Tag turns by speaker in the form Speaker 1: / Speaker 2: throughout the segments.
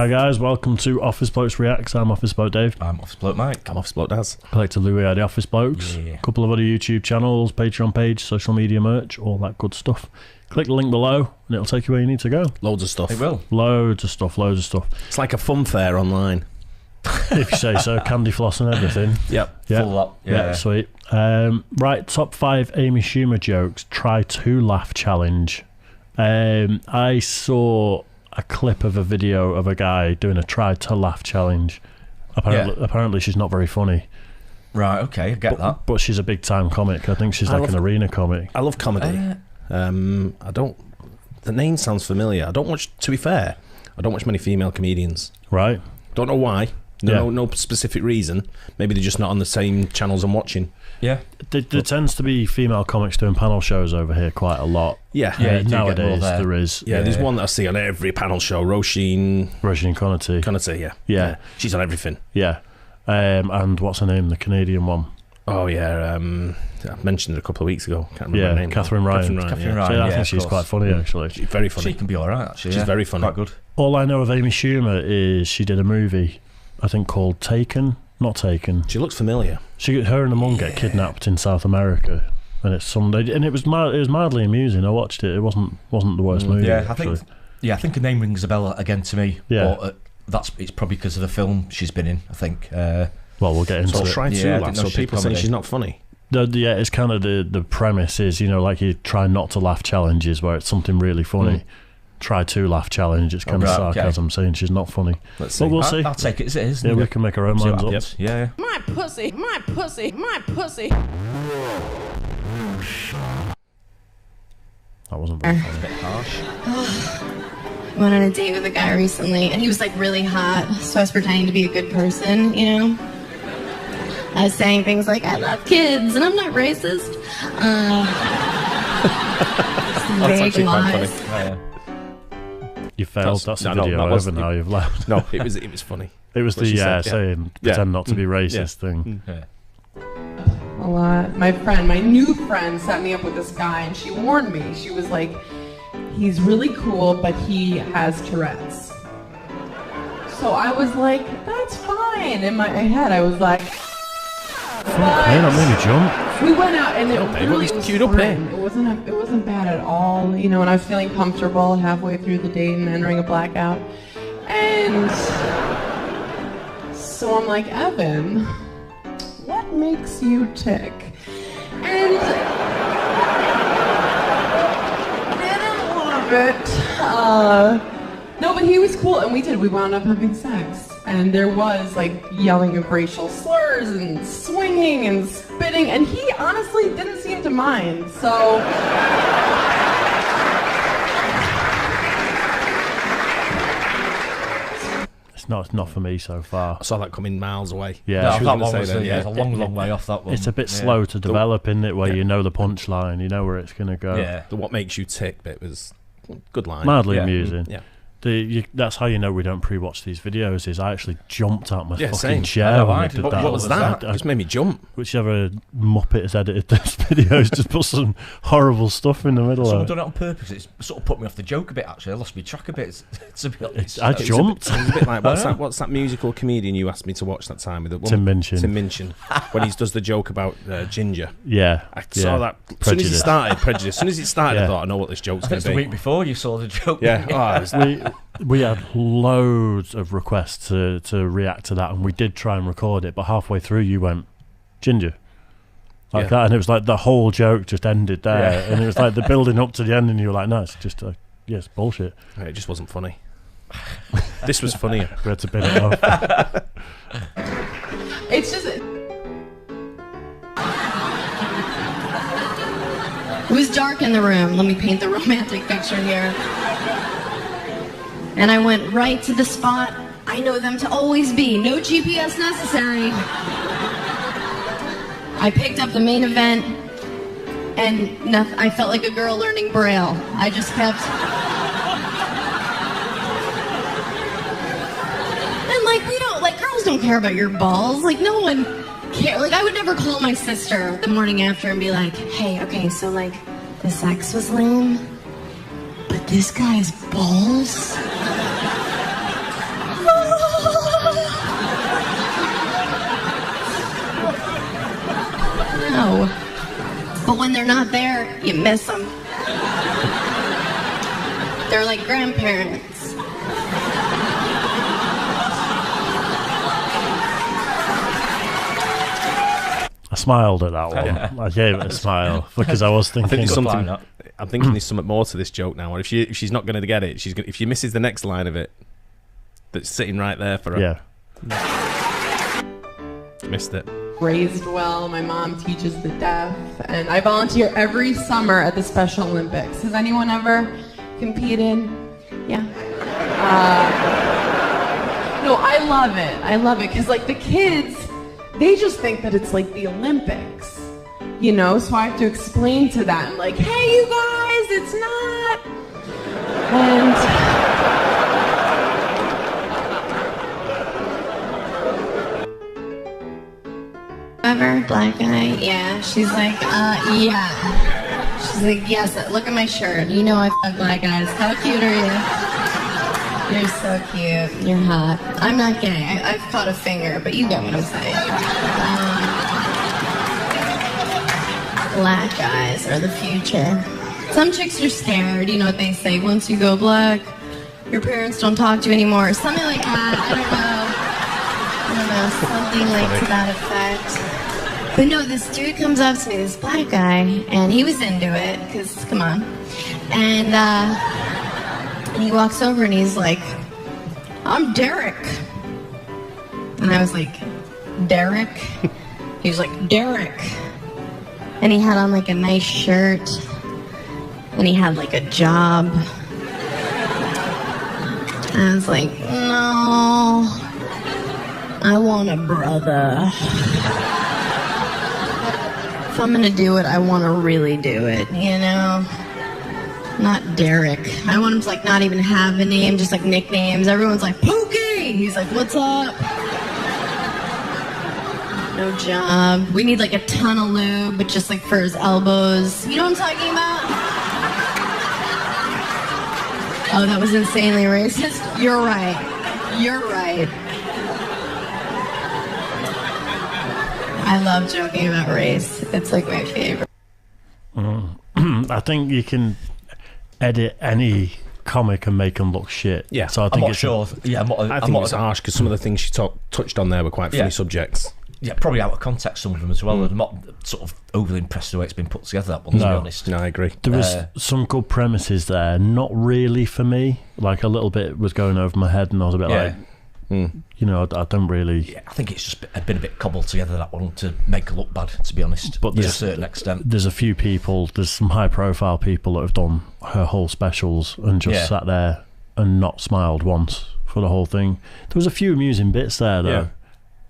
Speaker 1: Hi guys, welcome to Office Blokes Reacts. I'm Office Bloke Dave.
Speaker 2: I'm Office Bloke Mike.
Speaker 3: I'm Office Bloke Daz.
Speaker 1: Collector Louis are the Office Blokes.
Speaker 2: Yeah.
Speaker 1: A couple of other YouTube channels, Patreon page, social media merch, all that good stuff. Click the link below and it'll take you where you need to go.
Speaker 3: Loads of stuff.
Speaker 2: It will.
Speaker 1: Loads of stuff, loads of stuff.
Speaker 3: It's like a fun fair online.
Speaker 1: If you say so, candy floss and everything.
Speaker 3: Yep.
Speaker 1: Yeah.
Speaker 2: Full up.
Speaker 1: Yeah, sweet. Right, top 5 Amy Schumer jokes. Try to laugh challenge. I saw a clip of a video of a guy doing a try to laugh challenge. Apparently she's not very funny.
Speaker 2: Right, okay, I get that.
Speaker 1: But she's a big time comic. I think she's like an arena comic.
Speaker 3: I love comedy. I don't... The name sounds familiar. I don't watch, to be fair, I don't watch many female comedians.
Speaker 1: Right.
Speaker 3: Don't know why. No specific reason. Maybe they're just not on the same channels I'm watching.
Speaker 2: Yeah.
Speaker 1: There tends to be female comics doing panel shows over here quite a lot.
Speaker 3: Yeah.
Speaker 1: Nowadays there is.
Speaker 3: Yeah, there's one that I see on every panel show. Roisin
Speaker 1: Connerty.
Speaker 3: Connerty, yeah. She's on everything.
Speaker 1: Yeah. And what's her name? The Canadian one.
Speaker 3: Oh, yeah. I mentioned it a couple of weeks ago. Can't remember her name.
Speaker 1: Catherine Ryan.
Speaker 3: Catherine Ryan,
Speaker 1: So I think she's quite funny, actually.
Speaker 3: She's very funny.
Speaker 2: She can be alright, actually.
Speaker 3: She's very funny.
Speaker 2: Quite good.
Speaker 1: All I know of Amy Schumer is she did a movie, I think called Taken. Not Taken.
Speaker 3: She looks familiar.
Speaker 1: Her and her mum get kidnapped in South America, and it's Sunday, and it was mildly amusing. I watched it. It wasn't the worst movie.
Speaker 2: Yeah,
Speaker 1: actually.
Speaker 2: I think her name rings a bell again to me.
Speaker 1: Yeah.
Speaker 2: But it's probably because of the film she's been in, I think.
Speaker 1: Well, we'll get into it.
Speaker 3: Try to laugh, so people saying she's not funny.
Speaker 1: Yeah, it's kind of the premise is, like you try not to laugh challenges where it's something really funny. Try to laugh challenge. It's kind of sarcasm saying she's not funny.
Speaker 3: Let's see.
Speaker 1: But we'll see.
Speaker 2: I'll take it as it is.
Speaker 1: Yeah, we can make our own minds up.
Speaker 2: Yep. Yeah.
Speaker 4: My pussy, my pussy, my pussy.
Speaker 1: That wasn't very funny.
Speaker 2: A bit harsh.
Speaker 5: Went on a date with a guy recently, and he was like really hot, so I was pretending to be a good person, you know? I was saying things like, I love kids, and I'm not racist.
Speaker 3: That's actually quite funny.
Speaker 2: Yeah.
Speaker 1: You failed. That's the video over now. You've laughed.
Speaker 3: No, it was funny.
Speaker 1: It was the saying pretend not to be racist thing.
Speaker 2: Yeah.
Speaker 4: A lot. My new friend set me up with this guy, and she warned me. She was like, he's really cool, but he has Tourette's. So I was like, that's fine. In my head, I was like,
Speaker 1: Man, that made me jump.
Speaker 4: we went out, and it really
Speaker 3: was
Speaker 4: was
Speaker 3: queued up
Speaker 4: fine. It wasn't bad at all, and I was feeling comfortable halfway through the date and entering a blackout. And so I'm like, Evan, what makes you tick? And didn't love it. No, but he was cool, and we wound up having sex. And there was like yelling of racial slurs and swinging and spitting, and he honestly didn't seem to mind, so.
Speaker 1: It's not for me so far.
Speaker 3: I saw that coming miles away.
Speaker 1: Yeah,
Speaker 2: No, that one was
Speaker 3: that,
Speaker 2: it's a long way off that one.
Speaker 1: it's a bit slow to develop, isn't it? Where you know the punchline, you know where it's going to go.
Speaker 2: Yeah.
Speaker 3: The what makes you tick bit was good line.
Speaker 1: Mildly amusing.
Speaker 3: Yeah.
Speaker 1: That's how you know we don't pre-watch these videos. Is I actually jumped out my fucking
Speaker 3: same.
Speaker 1: chair when
Speaker 2: I
Speaker 1: I
Speaker 2: did.
Speaker 1: did
Speaker 2: What
Speaker 1: that.
Speaker 3: What was that? It just made me jump.
Speaker 1: Whichever muppet has edited this video just put some horrible stuff in the middle
Speaker 2: Someone
Speaker 1: of
Speaker 2: done
Speaker 1: it.
Speaker 2: it on purpose. It's sort of put me off the joke a bit, actually. I lost my track a bit, to be honest.
Speaker 1: I jumped.
Speaker 3: It's a bit like, what's that musical comedian you asked me to watch that time with?
Speaker 1: Tim Minchin.
Speaker 3: Tim Minchin. When he does the joke about ginger.
Speaker 1: Yeah.
Speaker 3: I saw that. As soon as he started, Prejudice. As soon as it started, I thought, I know what this joke's going
Speaker 2: It's
Speaker 3: to
Speaker 2: the
Speaker 3: be.
Speaker 2: week before you saw the joke.
Speaker 3: Yeah. Oh, it was
Speaker 1: We had loads of requests to react to that, and we did try and record it, but halfway through you went, ginger. Like that, and it was like the whole joke just ended there, and it was like the building up to the end, and you were like, no, it's just, it's bullshit.
Speaker 3: It just wasn't funny. This was funnier.
Speaker 1: We had to bid it off.
Speaker 4: It's just.
Speaker 5: It was dark in the room. Let me paint the romantic picture here. And I went right to the spot I know them to always be. No GPS necessary. I picked up the main event, and I felt like a girl learning Braille. I just kept. And girls don't care about your balls. Like, no one cares. Like, I would never call my sister the morning after and be like, hey, okay, so the sex was lame, but this guy's balls? know. But when they're not there, you miss them. They're like grandparents.
Speaker 1: I smiled at that one. I gave it a smile because I was thinking.
Speaker 3: I'm thinking there's something more to this joke now. If she's not going to get it, if she misses the next line of it, that's sitting right there for her.
Speaker 1: Yeah.
Speaker 3: Missed it.
Speaker 4: Raised well. My mom teaches the deaf, and I volunteer every summer at the Special Olympics. Has anyone ever competed? Yeah. No, I love it. I love it because like the kids, they just think that it's like the Olympics, you know? So I have to explain to them, like, hey, you guys, it's not. And
Speaker 5: Ever? Black guy? Yeah. She's like, yeah. She's like, yes, look at my shirt. You know I fuck black guys. How cute are you? You're so cute. You're hot. I'm not gay. I've caught a finger, but you get what I'm saying. Black guys are the future. Some chicks are scared. You know what they say? Once you go black, your parents don't talk to you anymore. Something like that. I don't know. Something like to that effect. But no, this dude comes up to me, this black guy, and he was into it, because, come on. And he walks over and he's like, I'm Derek. And I was like, Derek? He was like, Derek. And he had on like a nice shirt, and he had like a job. And I was like, no, I want a brother. If I'm gonna do it, I want to really do it, you know? Not Derek. I want him to like not even have a name, just like nicknames. Everyone's like, Pookie! He's like, what's up? No job. We need like a ton of lube, but just like for his elbows. You know what I'm talking about? Oh, that was insanely racist. You're right. You're right. I love joking about race. It's like my favorite.
Speaker 1: I think you can edit any comic and make them look shit.
Speaker 3: Yeah,
Speaker 1: so I think
Speaker 2: I'm not sure.
Speaker 3: I think it's harsh because some of the things she touched on there were quite funny subjects.
Speaker 2: Yeah, probably out of context, some of them as well. I'm not sort of overly impressed with the way it's been put together, that one, to be honest.
Speaker 3: No, I agree.
Speaker 1: There was some good premises there, not really for me. Like a little bit was going over my head and I was a bit like, you know, I don't really...
Speaker 2: Yeah, I think it's just been a bit cobbled together, that one, to make it look bad, to be honest,
Speaker 1: but
Speaker 2: to a certain extent.
Speaker 1: There's a few people, there's some high-profile people that have done her whole specials and just sat there and not smiled once for the whole thing. There was a few amusing bits there, though.
Speaker 3: Yeah.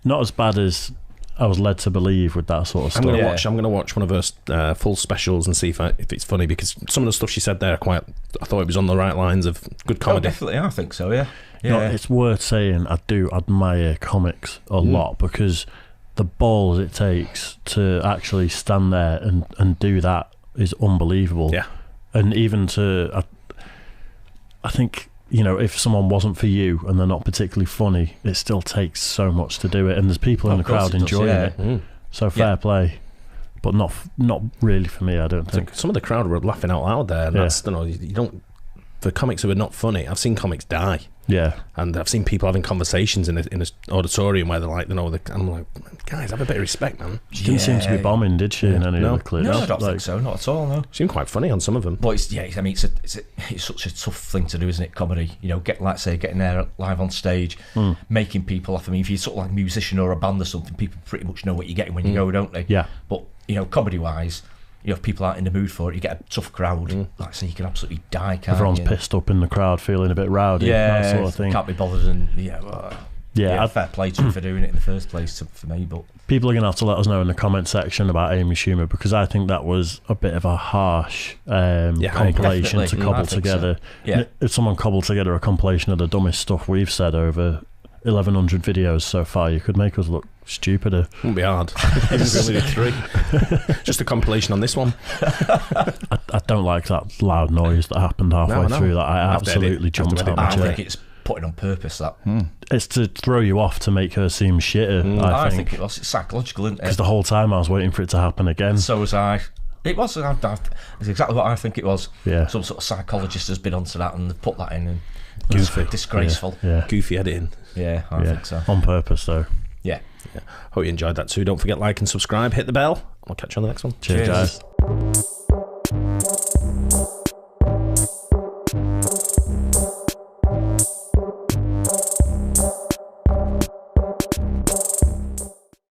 Speaker 1: Not as bad as I was led to believe with that sort of stuff.
Speaker 3: I'm gonna watch one of her full specials and see if it's funny, because some of the stuff she said there I thought it was on the right lines of good comedy.
Speaker 2: Oh, definitely, I think so. Yeah.
Speaker 1: You know, it's worth saying I do admire comics a lot, because the balls it takes to actually stand there and do that is unbelievable.
Speaker 3: Yeah.
Speaker 1: And even I think, you know, if someone wasn't for you and they're not particularly funny, it still takes so much to do it, and there's people in the crowd enjoying it. So fair play, but not really for me, I don't think.
Speaker 3: Some of the crowd were laughing out loud there, and that's, you know, you don't, for comics who are not funny, I've seen comics die.
Speaker 1: Yeah.
Speaker 3: And I've seen people having conversations in an auditorium where they're like, you know, I'm like, guys, have a bit of respect, man.
Speaker 1: She didn't seem to be bombing, did she, in any of the clips?
Speaker 2: No, I don't think so, not at all, no.
Speaker 3: Seemed quite funny on some of them.
Speaker 2: But it's such a tough thing to do, isn't it, comedy? You know, getting there live on stage, making people laugh. I mean, if you're sort of like a musician or a band or something, people pretty much know what you're getting when you go, don't they?
Speaker 1: Yeah.
Speaker 2: But, you know, comedy-wise, you know, if people aren't in the mood for it, you get a tough crowd. Like I say, you can absolutely die, can't
Speaker 1: Everyone's
Speaker 2: you?
Speaker 1: pissed up in the crowd, feeling a bit rowdy, that sort of thing.
Speaker 2: Can't be bothered, and fair play to him for doing it in the first place for me. But
Speaker 1: people are going to have to let us know in the comment section about Amy Schumer, because I think that was a bit of a harsh compilation to cobble together.
Speaker 2: So. Yeah.
Speaker 1: If someone cobbled together a compilation of the dumbest stuff we've said over 1,100 videos so far, you could make us look stupider.
Speaker 3: Wouldn't be hard. Really did 3. Just a compilation on this one.
Speaker 1: I don't like that loud noise that happened halfway through that. I absolutely jumped out my chair.
Speaker 2: I think it's putting on purpose. That
Speaker 1: It's to throw you off to make her seem shitter.
Speaker 2: I think it was. It's psychological, isn't it?
Speaker 1: Because the whole time I was waiting for it to happen again.
Speaker 2: So was I. It was. It's exactly what I think it was.
Speaker 1: Yeah.
Speaker 2: Some sort of psychologist has been onto that and put that in. And
Speaker 3: Goofy.
Speaker 2: Disgraceful.
Speaker 1: Yeah.
Speaker 3: Goofy editing.
Speaker 2: Yeah, I think so.
Speaker 1: On purpose, though.
Speaker 2: Yeah.
Speaker 3: Hope you enjoyed that too. Don't forget like and subscribe. Hit the bell. I'll catch you on the next one.
Speaker 1: Cheers. Guys.